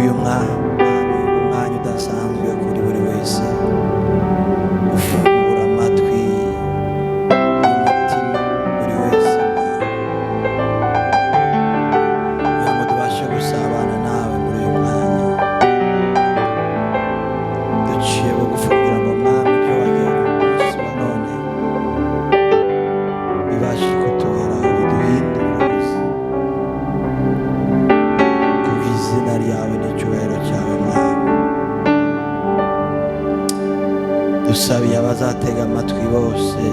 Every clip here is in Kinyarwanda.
uyu umwanya udasanzwe kuri buri wese, ufungura amatwi y'umutima buri wese kugira ngo tubashe gusabana nawe muri uyu mwanya. Duciye bugufi kugira ngo mwami ibyo wageneye umunsi wa none bibashe kutugeraho, biduhindure ubuzima kubw'izina ryawe n'icyubahiro cyawe mwami. Dusabiye abazatega amatwi bose,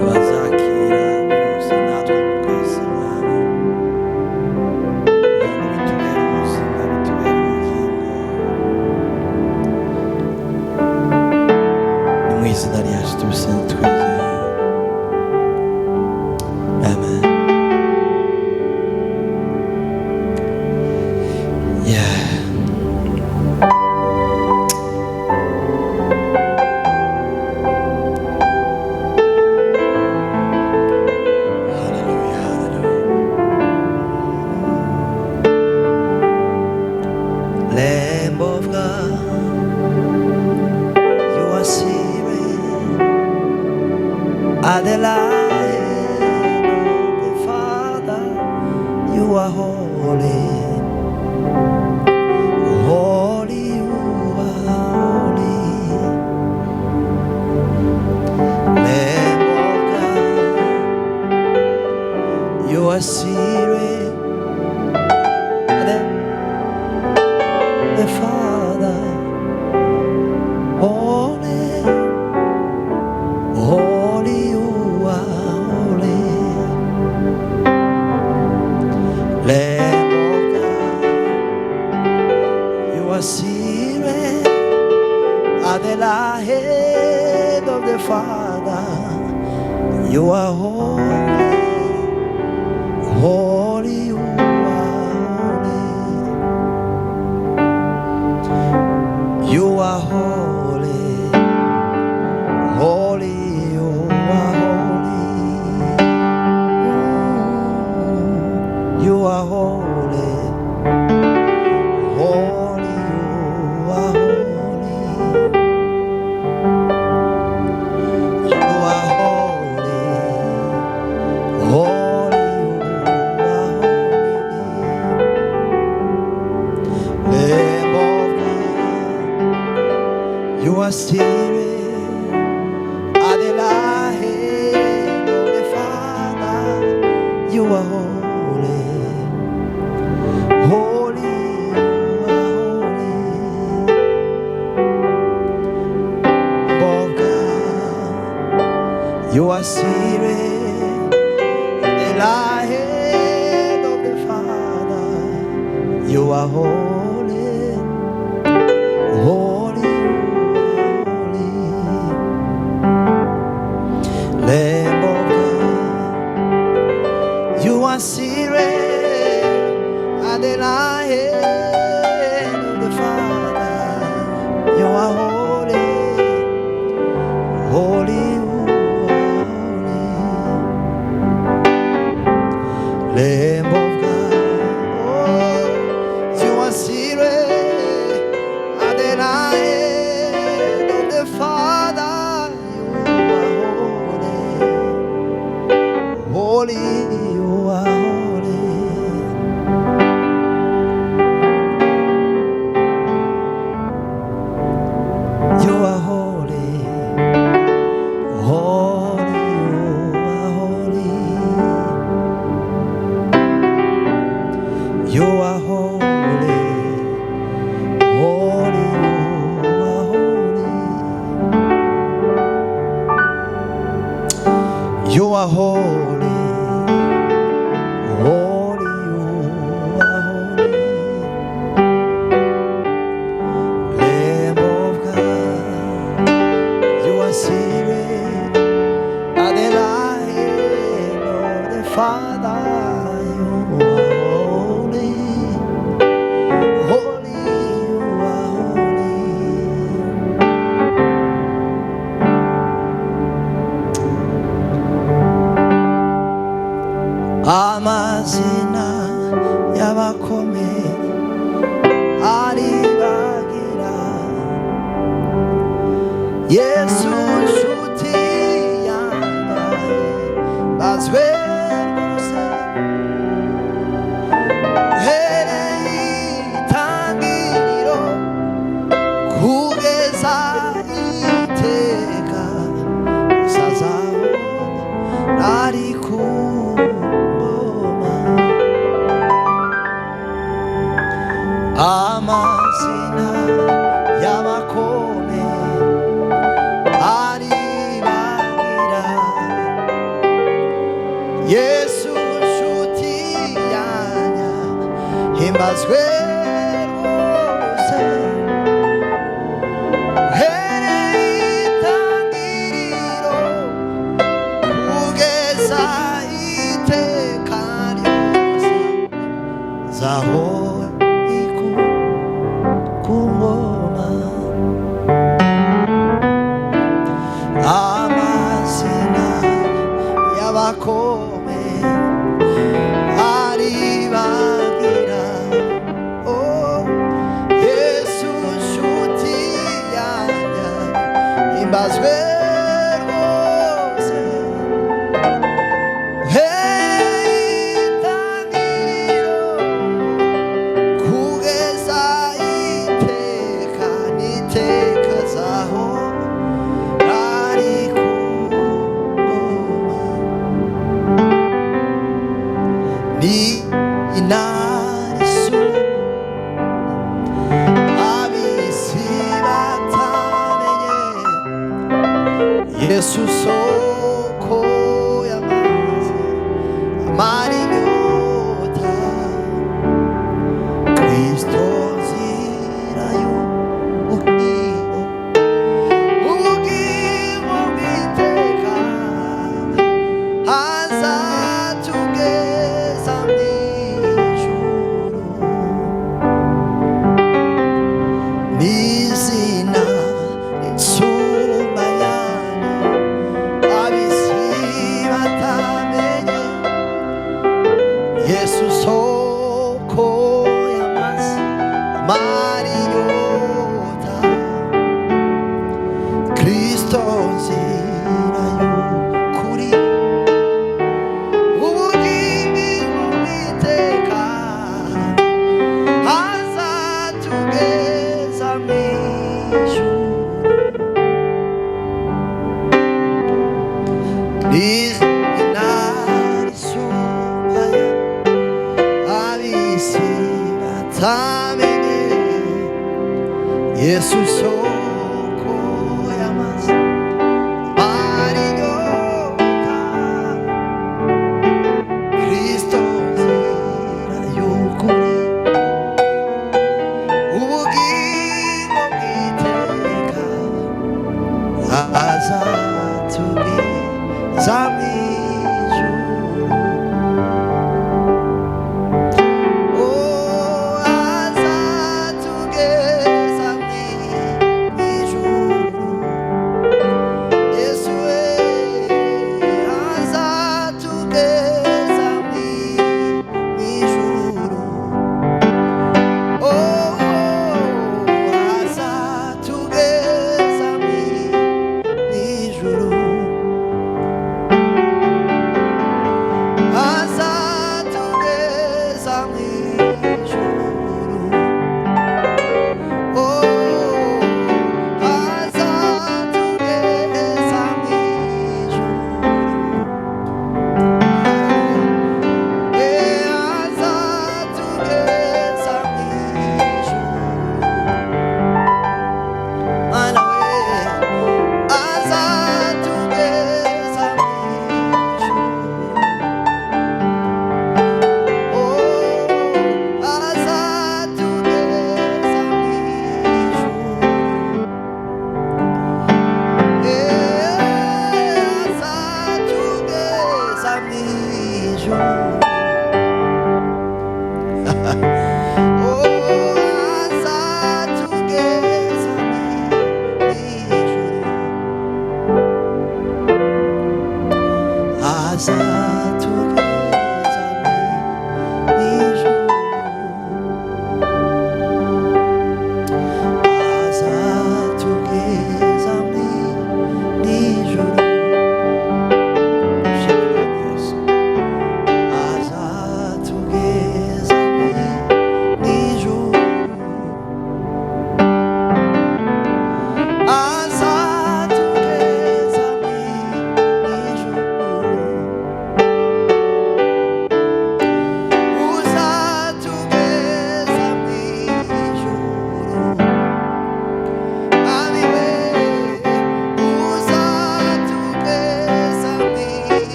abazakira byose, natwe twese mwami, kugira ngo bitubere ubuzima, bitubere ubugingo. Ni mu izina rya Yesu tubisenze twizeye, amen. Yeah. Hallelujah, hallelujah. Lamb of God, you are seated at the light of the Father. You are holy, holy, you are holy. Lamb of God, you are seated at the Father. Holy, holy, you are holy. Lamb of God, you are seated at the head of the Father. You are holy, holy, you are holy. You are holy, holy, you are holy. You are holy, holy, you are holy. You are holy, holy, you are holy. Lamb of God, you are seated at the head of the Father. You are holy, holy, you are holy. Lamb of God, you are seated at the head of the Father. You are holy, holy, holy. Lamb of God, you are seated at the head of the Father. You are holy, holy, you are holy. Lamb of God, oh, you are seated at the head of the Father. You are holy, holy, you are holy. You are holy, holy, you are holy. You are holy, holy, you are holy. You are holy, holy, you are holy. Lamb of God, you are seated at the right of the Father. You are holy, y'abakomeye aribagira. Yesu nshuti yanjye bazwe gusa uhereye itangiriro kugeza iteka uzazaho ari ku ngoma. Amazina y'abakomeye aribagira. Yesu nshuti yanjye himbazwe rwose uhereye itangiriro kugeza iteka ryose zahora ku ngoma. Amazina y'abakomeye aribagira. Oh, Yesu nshuti yanjye himbazwe rwose uhereye itangiriro kugeza iteka n'iteka zaho ari ku ngoma. Ni inarisu ab'isi batamenye. Yesu soko y'amazi amara inyota. Kristo nzira y'ubugingo, ubugingo bw'iteka azatugeza mw'ijuru. N'izina rinsumba ayandi ab'isi batamenye. Yesu soko y'amazi amara inyota. Kristo nzira y'ukuri, ubugingo bw'iteka azatugeza mw'ijuru. Izina risumba ab'isi batamenye. Yesu soko y'amazi amara inyota. Kristo nzira y'ukuri, ubugingo bw'iteka azatugeza mw'ijuru. Oh, azatugeza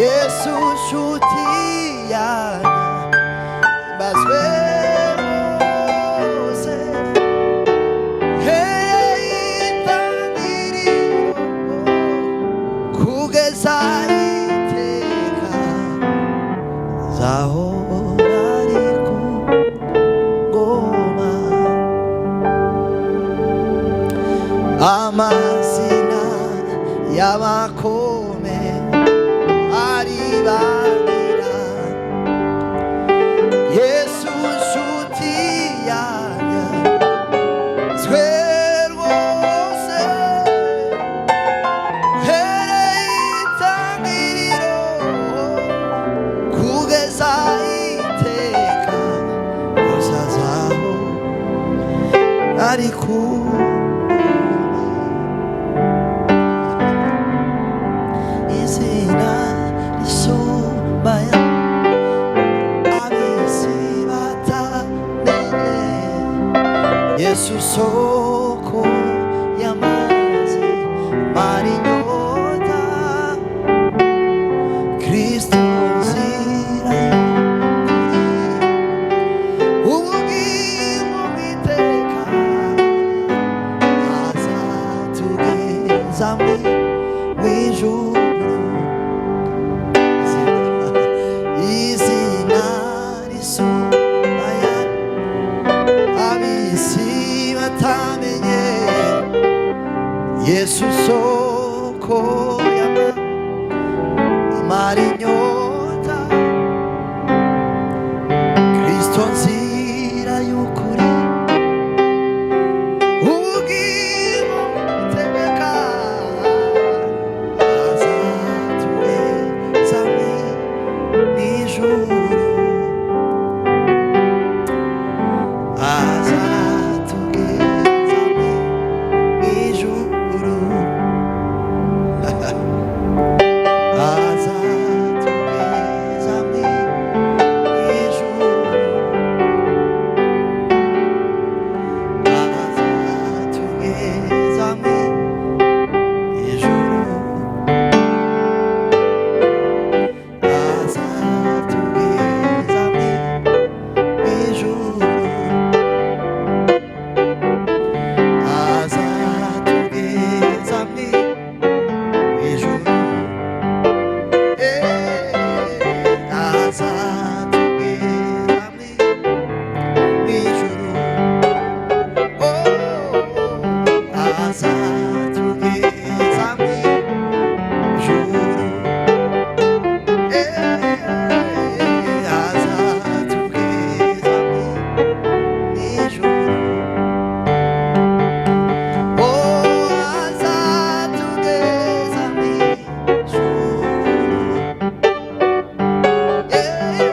Yesu nshuti yanjye mbazwe bose hereye itangiriro kugeza iteka nzahora ari ku ngoma amazina y'abakome aribanira Yesu nshuti yanjye zwe rwose hereye itangiriro kugeza iteka uzazaho ari ku izina risumbaye ab'isi batamenye Yesu soko y'amazi mara inyota Kristo nzira ubugingo bw'iteka azatugeza mw'ijuru izina risumbaye ab'isi batamenye Yesu soko y'amara inyota Kristo nzira y'ukuri ubugingo buteka azatugeza mw'ijuru azatugeza mw'ijuru azatugeza mw'ijuru azatugeza mw'ijuru azatugeza mw'ijuru azatugeza mw'ijuru azatugeza mw'ijuru azatugeza mw'ijuru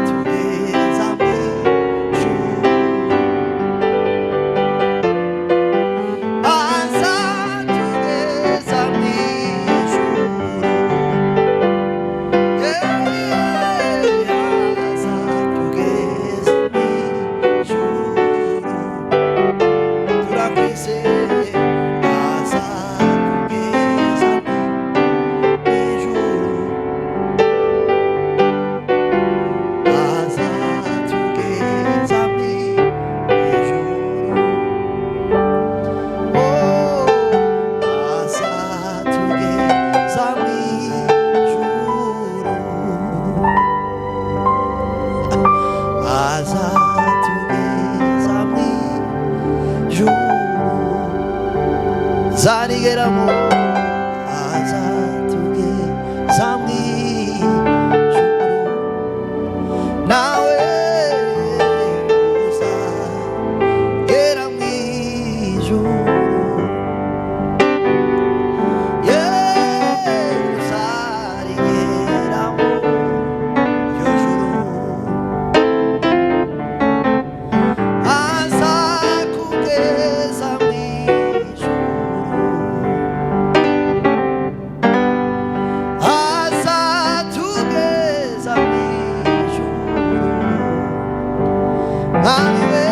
azatugeza mw'ijuru azatugeza zanigeramu azatugeza mw'ijuru nawe uzagera mw'ijuru uzarigeramu iryo juru Amiwe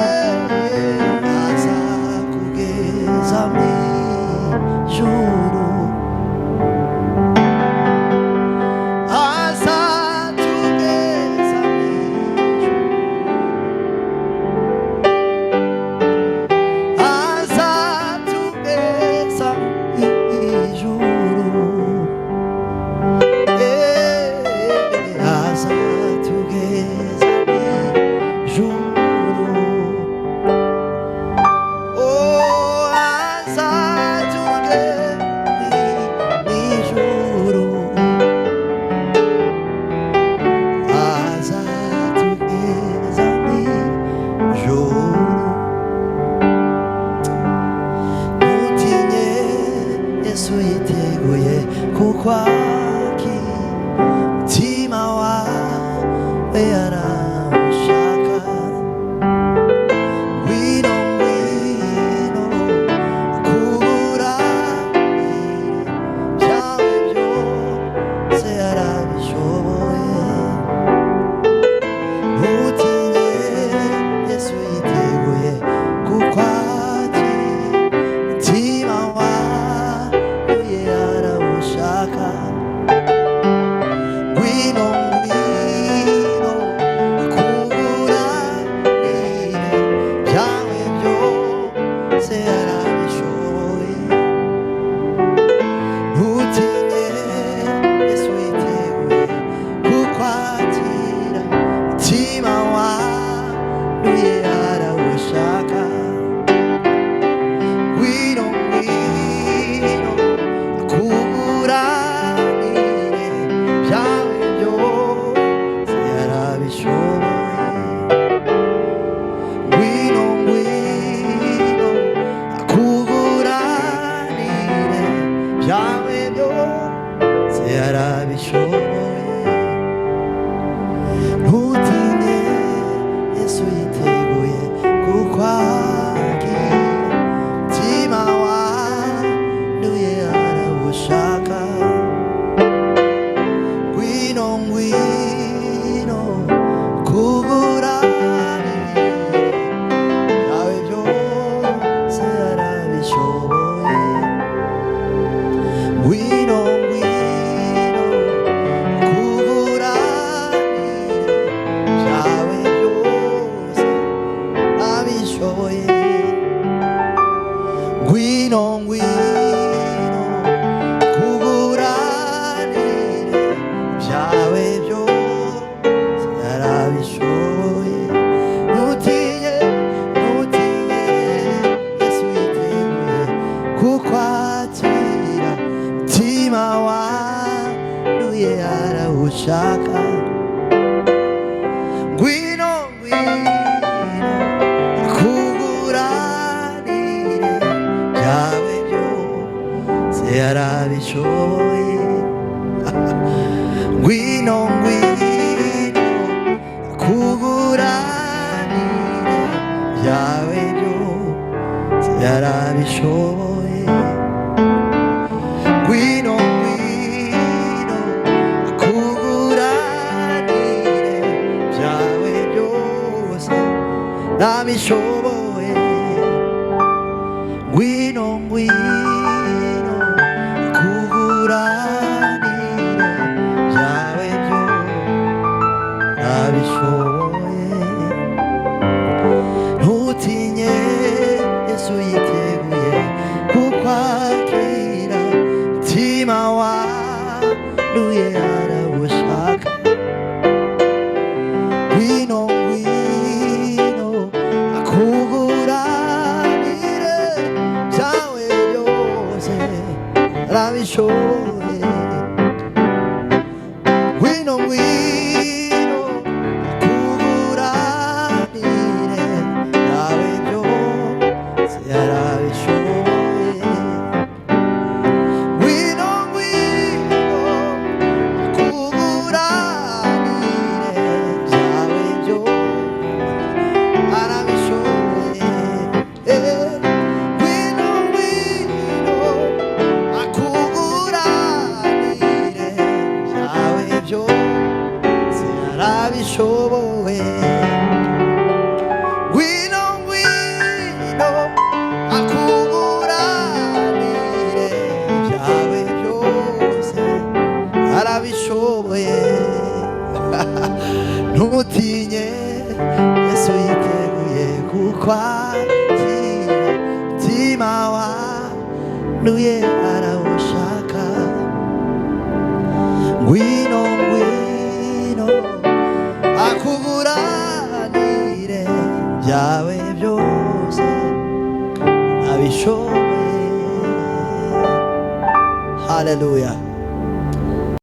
azakugeza mw'ijuru, azatugeza mw'ijuru, azatugeza mw'ijuru, azatugeza mw'ijuru. Yesu yiteguye kukwakira, umutima wawe arawushaka. Ngwino ngwino kubura ibyawe byose arabishoboye. Ntutinye, Yesu yiteguye kukwakira, umutima wawe arawushaka. Ngwino ngwino kubura ibyawe byose arabishoboye. Ntutinye, Yesu yiteguye kukwakira, umutima wawe arawushaka. Ngwino ngwino kubura ibyawe byose arabishoboye. Ngwino ngwino akuguranire ibyawe byose arabishoboye. Ntutinye, Yesu yiteguye kukwakira, umutima wanduye arawushaka. Ngwino ngwino kuguranire ibyawe byose arabishoboye. Ngwino ngwino kuguranire ibyawe byose arabishoboye. Ngwino ngwino kuguranire ibyawe byose arabishoboye. Ntutinye, ntutinye, Yesu yiteguye kukwakira, umutima wanduye arawushaka. Ngwino ngwino kuguranire ibyawe byose arabishoboye. Ngwino ngwino kuguranire ibyawe byose arabishoboye. Ngwino ngwino kuguranire ibyawe byose arabishoboye. Ngwino ngwino kuguranire ibyawe byose arabishoboye. Ntutinye, Yesu yiteguye kukwakira, umutima wanduye arawushaka. Ngwino ngwino akuguranire ibyawe byose arabishoboye. Ngwino ngwino akuguranire ibyawe byose arabishoboye. Ngwino ngwino akuguranire ibyawe byose arabishoboye. Ngwino ngwino akuguranire kwakira mutima wanduye arawushaka. Ngwino ngwino akuburanire byawe byose abishoboye. Hallelujah.